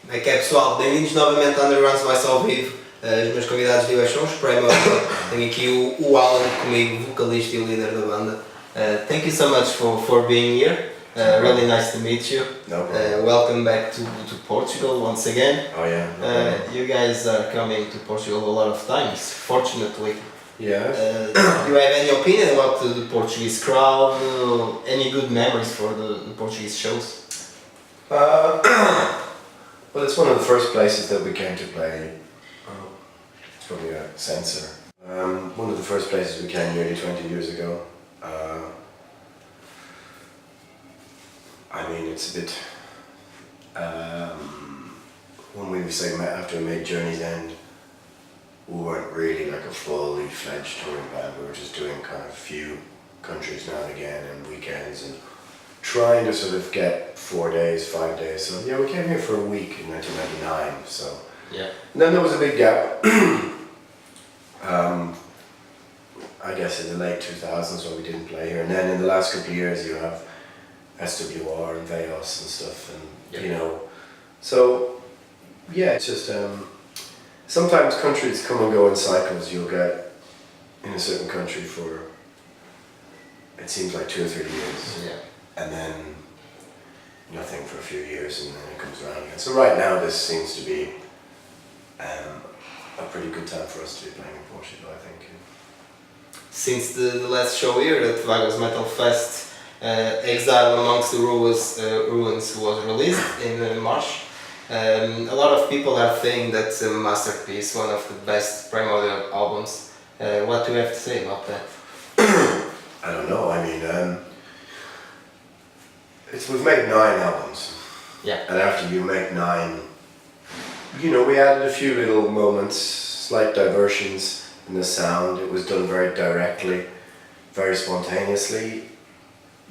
Como é que é, pessoal? Bem-vindos novamente ao Undergrounds Voice ao vivo. Os meus convidados de hoje são os Primordial. Tenho aqui o Alan comigo, vocalista e líder da banda. Thank you so much for being here. Really nice to meet you. No problem. Welcome back to Portugal once again. Oh yeah. No problem. You guys are coming to Portugal a lot of times, fortunately. Yeah. Do you have any opinion about the Portuguese crowd? Any good memories for the Portuguese shows? Well, it's one of the first places that we came to play. It's probably a censor. One of the first places we came nearly 20 years ago. I mean, it's a bit. When we say after we made Journey's End, we weren't really like a fully fledged touring band. We were just doing kind of a few countries now and again and weekends and trying to sort of get 4 days, 5 days. So yeah, we came here for a week in 1999. So yeah. And then there was a big gap. I guess in the late 2000s when we didn't play here, and then in the last couple of years you have SWR and Veos and stuff, and you know. So yeah, it's just sometimes countries come and go in cycles. You'll get in a certain country for it seems like 2 or 3 years. Yeah. And then nothing for a few years, and then it comes around again. So right now this seems to be a pretty good time for us to be playing in Portugal, I think. Since the last show here at Vagos Metal Fest, Exile Amongst the Ruins was released in March. A lot of people are saying that's a masterpiece, one of the best Primordial albums. What do you have to say about that? I don't know, I mean, we've made 9 albums. Yeah. And after you make 9, you know, we added a few little moments, slight diversions in the sound. It was done very directly, very spontaneously,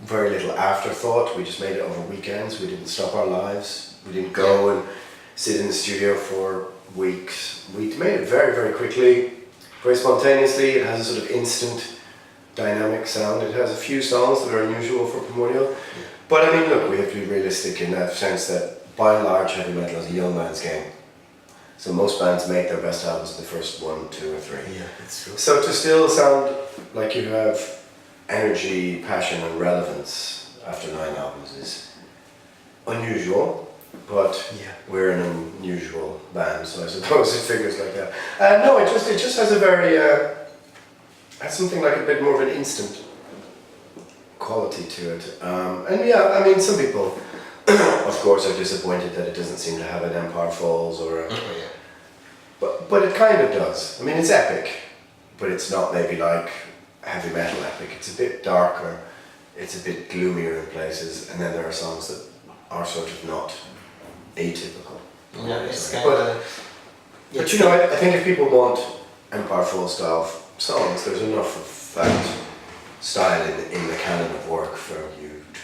very little afterthought. We just made it over weekends. We didn't stop our lives. We didn't go and sit in the studio for weeks. We made it very, very quickly, very spontaneously. It has a sort of instant dynamic sound. It has a few songs that are unusual for Primordial. Yeah. But I mean, look, we have to be realistic in that sense that by and large heavy metal is a young man's game. So most bands make their best albums in the first 1, 2 or 3. Yeah, it's true. So to still sound like you have energy, passion and relevance after 9 albums is unusual, but we're an unusual band, so I suppose it figures like that. No, it just has a very, has something like a bit more of an instant quality to it. And yeah, I mean, some people, of course, are disappointed that it doesn't seem to have an Empire Falls or a... But it kind of does. I mean, it's epic, but it's not maybe like heavy metal epic. It's a bit darker, it's a bit gloomier in places, and then there are songs that are sort of not atypical. Yeah, it's kind of... But you know, I think if people want Empire Falls style songs, there's enough of that style in the canon of work for you to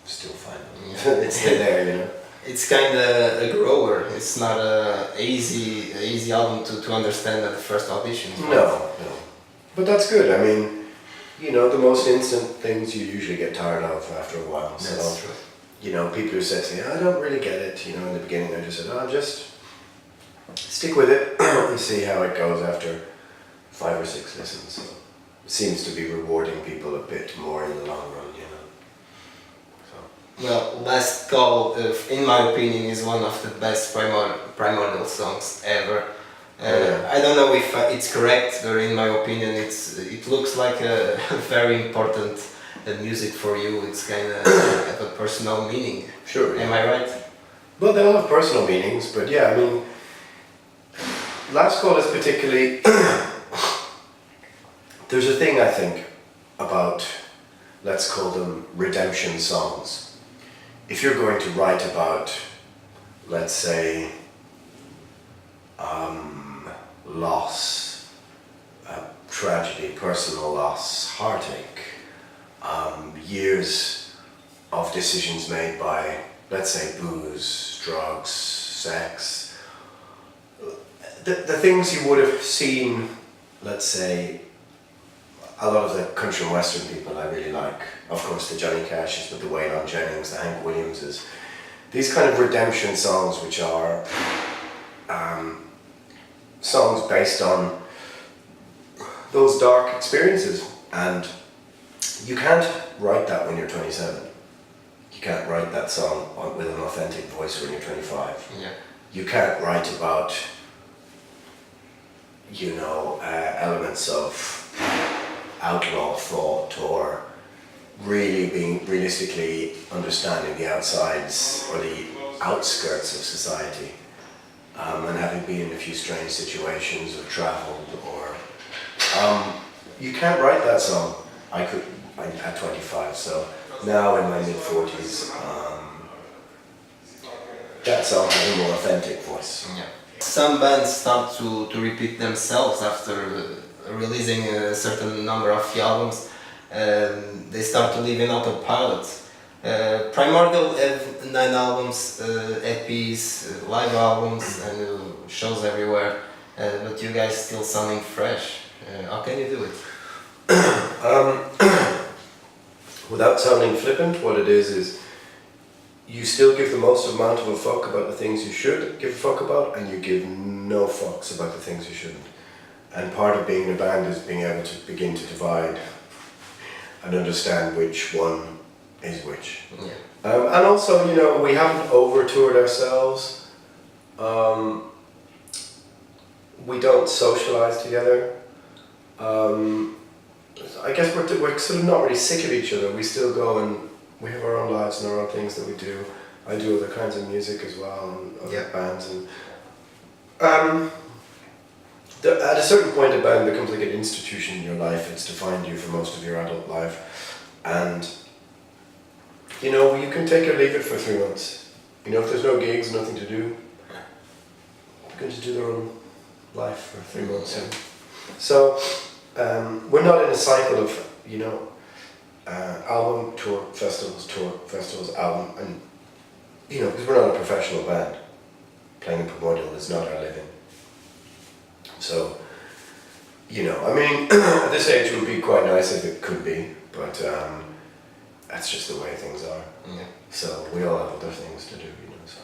still find them. Yeah. It's still there, you know. It's kind of a grower. It's not a easy album to understand at the first audition. No. But that's good. I mean, you know, the most instant things you usually get tired of after a while. That's so, true. You know, people who said to me, I don't really get it, you know, in the beginning I just said, just stick with it and see how it goes after 5 or 6 listens. So it seems to be rewarding people a bit more in the long run, you know. Well, Last Call, in my opinion, is one of the best Primordial songs ever. I don't know if it's correct, but in my opinion it looks like a very important music for you. It's kind of have a personal meaning. Sure. Am I right? Well, they all have personal meanings, but yeah, I mean, Last Call is particularly... There's a thing, I think, about, let's call them redemption songs. If you're going to write about, let's say, loss, tragedy, personal loss, heartache, years of decisions made by, let's say, booze, drugs, sex, the things you would have seen, let's say, a lot of the country and western people I really like. Of course, the Johnny Cashes, but the Waylon Jennings, the Hank Williamses. these kind of redemption songs, which are songs based on those dark experiences. And you can't write that when you're 27. You can't write that song with an authentic voice when you're 25. Yeah. You can't write about, you know, elements of outlaw thought or really being realistically understanding the outsides or the outskirts of society, and having been in a few strange situations or traveled or you can't write that song. I at 25, so now in my mid-40s, that song has a more authentic voice. Yeah. Some bands start to repeat themselves after releasing a certain number of albums. They start to live in autopilot. Primordial have 9 albums, EPs, live albums, and shows everywhere. But you guys still sounding fresh. How can you do it? Without sounding flippant, what it is you still give the most amount of a fuck about the things you should give a fuck about, and you give no fucks about the things you shouldn't. And part of being in a band is being able to begin to divide and understand which one is which. Yeah. And also, you know, we haven't over-toured ourselves. We don't socialise together. I guess we're sort of not really sick of each other. We still go and we have our own lives and our own things that we do. I do other kinds of music as well and other bands. And at a certain point, a band becomes like an institution in your life. It's defined you for most of your adult life. And, you know, you can take or leave it for 3 months. You know, if there's no gigs, nothing to do, you can just do their own life for 3 months. Yeah. So, we're not in a cycle of, you know, album, tour, festivals, album, and, you know, because we're not a professional band. Playing in Primordial is not our living. So, you know, I mean, at this age it would be quite nice if it could be, but that's just the way things are. Yeah. So we all have other things to do, you know. So.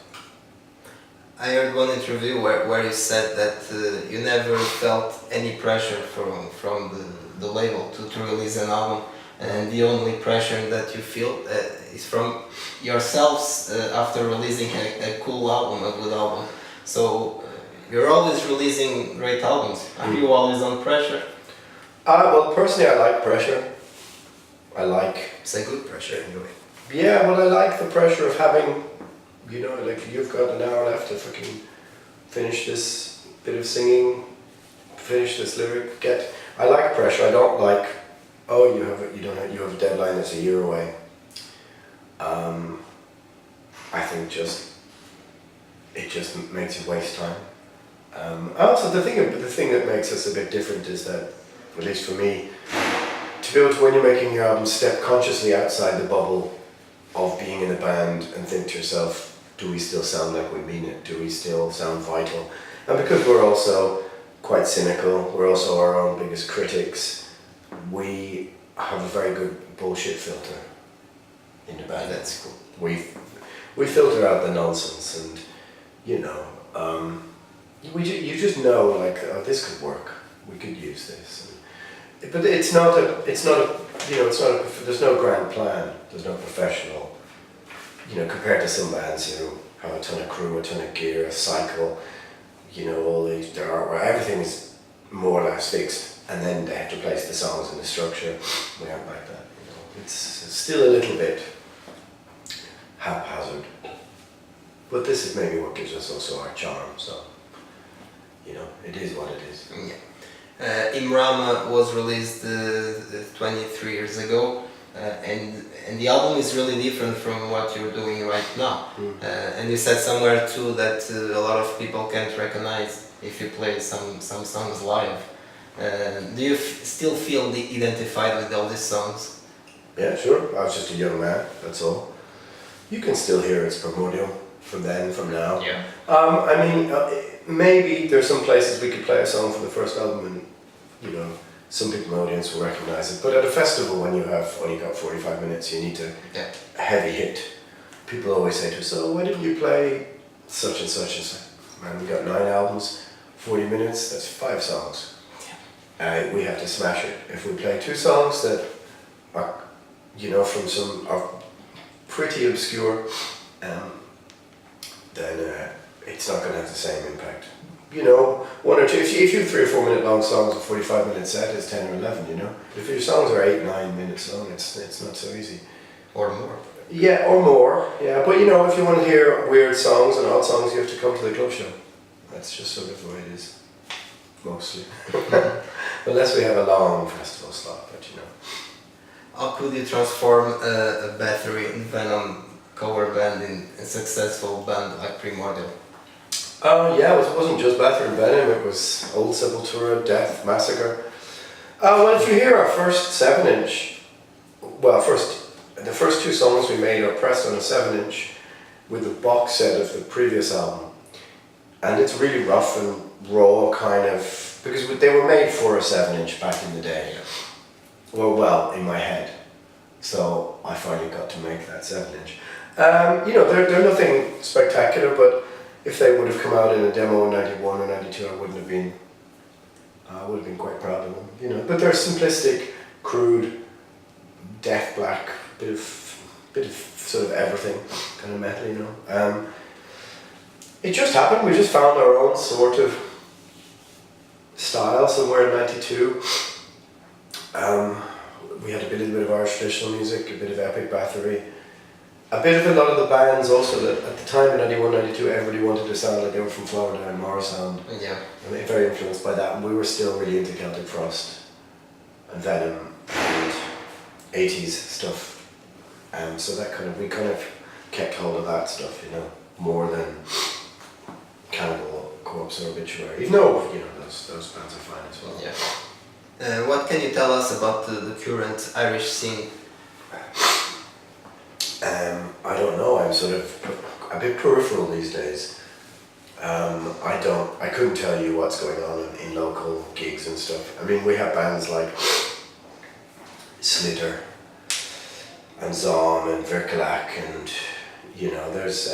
I heard one interview where you said that you never felt any pressure from the label to release an album, and the only pressure that you feel is from yourselves after releasing a cool album, a good album. So you're always releasing great albums. Are you always on pressure? Well, personally, I like pressure. It's a good pressure anyway. Yeah, well, I like the pressure of having, you know, like you've got an hour left to fucking finish this bit of singing, finish this lyric. I like pressure. I don't like, oh, you have a deadline that's a year away. I think it just makes you waste time. Also, the thing that makes us a bit different is that, at least for me, to be able to, when you're making your album, step consciously outside the bubble of being in a band and think to yourself, do we still sound like we mean it? Do we still sound vital? And because we're also quite cynical, we're also our own biggest critics, we have a very good bullshit filter in the band. That's cool. We filter out the nonsense, and, you know, you just know, like, oh, this could work. We could use this. But there's no grand plan. There's no professional, you know, compared to some bands who have a ton of crew, a ton of gear, a cycle, you know, all these, where everything is more or less fixed, and then they have to place the songs in the structure. We aren't like that, you know. It's still a little bit haphazard. But this is maybe what gives us also our charm, so, you know, it is what it is. Yeah. Imrama was released 23 years ago, and the album is really different from what you're doing right now. And you said somewhere too that a lot of people can't recognize if you play some songs live. Do you still feel identified with all these songs? Yeah, sure. I was just a young man, that's all. You can still hear it's Primordial from then, from now. Yeah. I mean, maybe there's some places we could play a song from the first album and, you know, some people in the audience will recognise it. But at a festival, when you have only got 45 minutes, you need to a heavy hit. people always say to us, so why didn't you play such and such? And so, man, we got 9 albums, 40 minutes, that's 5 songs. We have to smash it. If we play 2 songs that are, you know, from some are pretty obscure, then it's not going to have the same impact. You know, 1 or 2, if you have 3 or 4 minute long songs, a 45-minute set is 10 or 11, you know. If your songs are 8, 9 minutes long, it's not so easy. Or more. Yeah, or more, yeah. But you know, if you want to hear weird songs and odd songs, you have to come to the club show. That's just sort of the way it is, mostly. Unless we have a long festival slot, but you know. How could you transform a Battery and Venom cover band in a successful band like Primordial? Yeah, it wasn't just Battery and Venom, it was Old Sepultura, Death, Massacre. Well, if you hear our first 7-inch, well, the first 2 songs we made are pressed on a 7-inch with the box set of the previous album. And it's really rough and raw, kind of, because they were made for a 7-inch back in the day. Well, in my head. So I finally got to make that 7-inch. You know, they're nothing spectacular, but if they would have come out in a demo in 91 or 92, I would have been quite proud of them, you know. But they're simplistic, crude, death black, bit of sort of everything, kind of metal, you know. It just happened. We just found our own sort of style somewhere in 92. We had a little bit of Irish traditional music, a bit of epic Bathory, a bit of a lot of the bands also that at the time in 91, 92, everybody wanted to sound like they were from Florida and Morrisound. Yeah. And they were very influenced by that, and we were still really into Celtic Frost and Venom and 80s stuff. So that we kind of kept hold of that stuff, you know, more than Cannibal Corpse or Obituary. Even though, you know, those bands are fine as well. Yeah. What can you tell us about the current Irish scene? I don't know, I'm sort of a bit peripheral these days. I couldn't tell you what's going on in local gigs and stuff. I mean, we have bands like Slitter and Zom and Verkelak, and you know, there's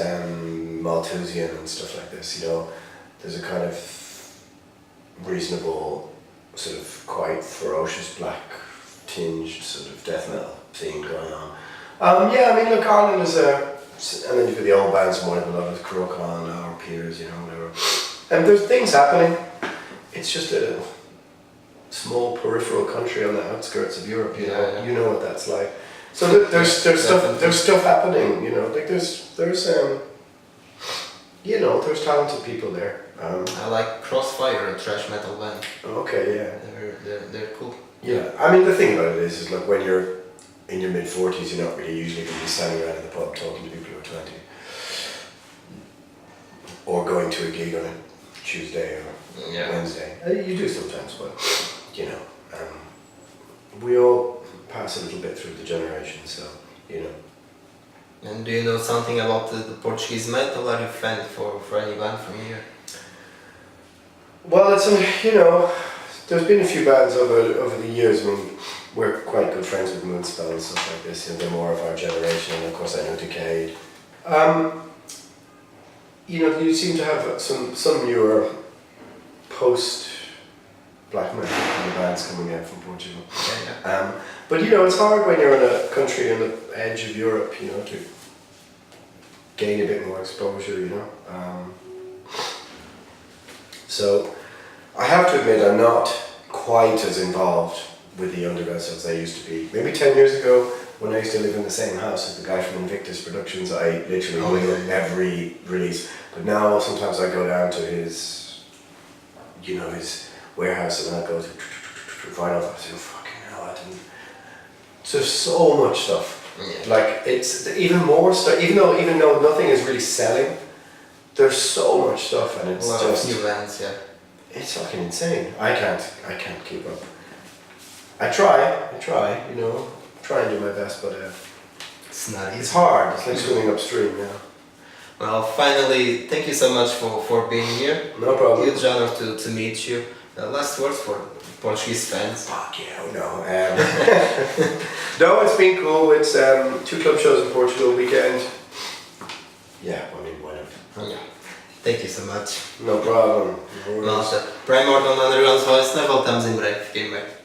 Malthusian and stuff like this, you know. There's a kind of reasonable, sort of quite ferocious black tinged sort of death metal thing going on. Yeah, I mean, look, Ireland is and then you've got the old bands more, a lot of Crocon, our peers, you know, whatever. And there's things happening. It's just a small peripheral country on the outskirts of Europe, you know. Yeah. You know what that's like. So there's stuff happening, you know. Like there's you know, there's talented people there. I like Crossfire, a thrash metal band. Okay, yeah. They're cool. Yeah, I mean the thing about it is like when you're in your mid-40s, you're not really usually going to be standing around in the pub talking to people who are 20. Or going to a gig on a Tuesday or Wednesday. You do sometimes, but you know, we all pass a little bit through the generation, so you know. And do you know something about the Portuguese metal? Are you a fan for any band from here? Well, it's you know, there's been a few bands over the years. I mean, we're quite good friends with Moonspell and stuff like this, and they're more of our generation, and of course I know Decade. You know, you seem to have some newer post-black metal kind of bands coming out from Portugal. Yeah. But you know, it's hard when you're in a country on the edge of Europe, you know, to gain a bit more exposure, you know. So I have to admit I'm not quite as involved with the underground as I used to be. Maybe 10 years ago, when I used to live in the same house as the guy from Invictus Productions, I literally knew every release. But now sometimes I go down to his, you know, his warehouse and I go to vinyl. I say, fucking hell, I didn't. There's so much stuff. Yeah. Like it's even more stuff. Even though nothing is really selling, there's so much stuff, and it's a lot just of new bands. Yeah. It's fucking insane. I can't keep up. I try, you know, try and do my best, but it's not easy. It's hard. It's like swimming upstream, yeah. Well, finally, thank you so much for being here. No problem. Huge honor to meet you. Last words for Portuguese fans. Fuck yeah, no. No, it's been cool. It's 2 club shows in Portugal weekend. Yeah, I mean, why not? Yeah. Thank you so much. No problem. Malta. Primordial Undergrounds Voice, nós voltamos em breve, fiquem bem.